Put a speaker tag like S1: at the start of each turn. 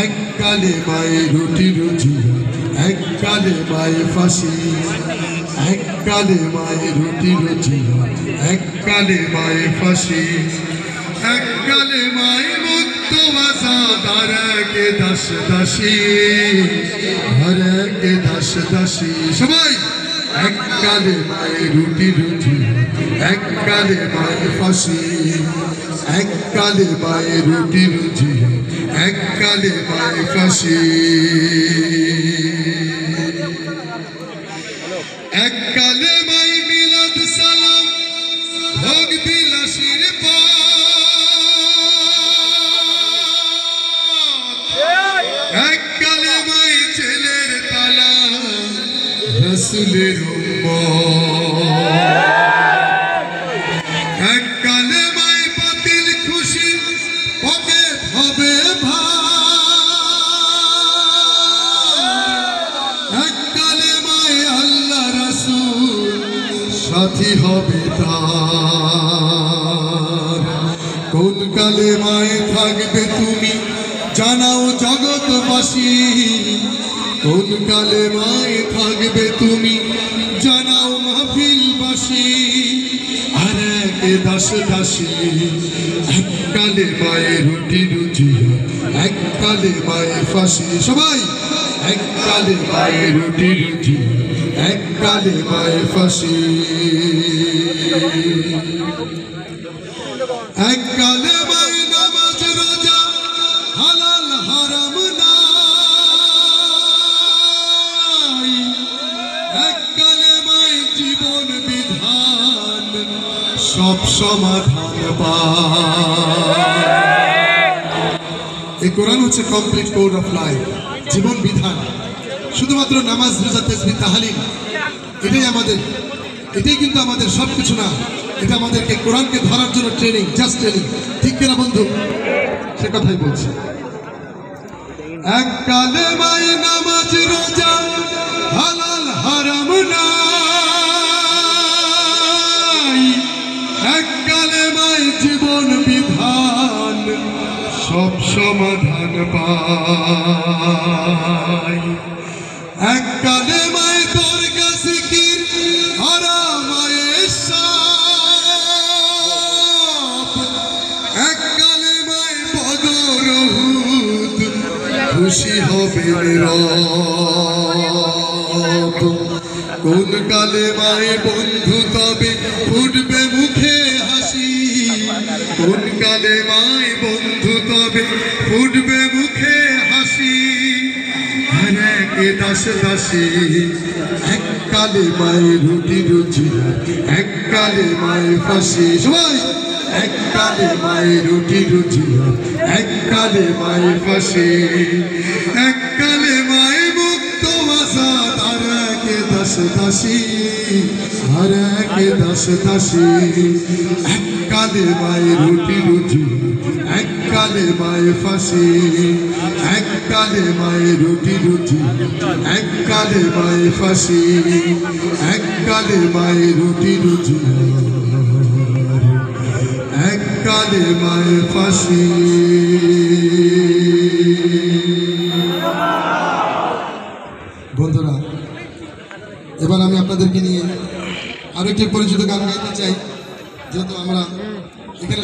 S1: এক কালে মায়ের রুটি রুজি, এক কালে মায়ের ফাঁসি, এক কালে মায়ের রুটি রুজি, এক কালে মায়ের ফাঁসি, এক কালে মায়ের মুক্ত আজাদ, আর একে দাস দাসী, আর একে দাস দাসী। সবাই এক কালে মায়ের রুটি রুজি, এক কালে মায়ের ফাঁসি, এক কালে মায়ের রুটি রুজি, এক কালে মায়ের ফাঁসি, এক কালে মাই মিলাদ সালাম ভোগ বিলাসীর এক কালে মাই ছেলের তালা রসুলের এক কালে মাই বাতিল খুশি ওকে হবে এক কালে মাই আল্লাহ রাসূল সাথী হবে তার। কোন কালে মায়ে থাকবে তুমি জানাও জগৎবাসী, কোন কালে মায়ে থাকবে তুমি জানাও মাহফিলবাসী, আর একে দাস দাসী, এক কালে মায়ের রুটি রুজি, এক কালে মায়ের ফাঁসি। সবাই এক কালে মায়ের রুটি রুজি, এক কালে মায়ের ফাঁসি, এক কালে মায়ের নামাজ রোজা হালাল হারাম নাই, এক কালে মায়ের জীবন বিধান সব সমাধান পায়। এই কোরআন হচ্ছে কমপ্লিট কোড অফ লাইফ, জীবন বিধান। শুধুমাত্র নামাজ রোজা তাসবিহ তাহলিল এটাই কিন্তু আমাদের সবকিছু না। এটা আমাদেরকে কোরআনকে ধরার জন্য ট্রেনিং, জাস্ট ট্রেনিং। ঠিক কিনা বন্ধু? সে কথাই বলছি। এক কালে মায়ে নামাজ রোজা হালাল হারাম নাই, এক কালে মায়ে জীবন বিধান সব সমাধান পায়। এক কালে মায়ে দরগা জিকির হারাম মায়ের সাপ, এক কালে মায়ে বদর উহুদ খুশি হবে রব। কোন কালে মায়ে বন্ধু তবে ফুটবে মুখে হাসি, কোন কালে মায়ে বন্ধু তবে ফুটবে মুখে হাসি, আর একে দাস দাসী, এক কালে মায়ের রুটি রুজি, এক কালে মায়ের ফাঁসি। সবাই এক কালে মায়ের রুটি রুজি, এক কালে মায়ের ফাঁসি, এক কালে মায়ের মুক্ত আজাদ, আর একে দাস দাসী, আর একে দাস দাসী, এক কালে মায়ের রুটি রুজি, এক কালে মায়ের ফাঁসি, এক কালে মায়ের রুটি রুজি, এক কালে মায়ের ফাঁসি, এক কালে মায়ের রুটি রুজি, এক কালে মায়ের ফাঁসি। বন্ধুরা, এবার আমি আপনাদেরকে নিয়ে আরো একটি পরিচিত গান গাইতে চাই, যেহেতু আমরা এখানে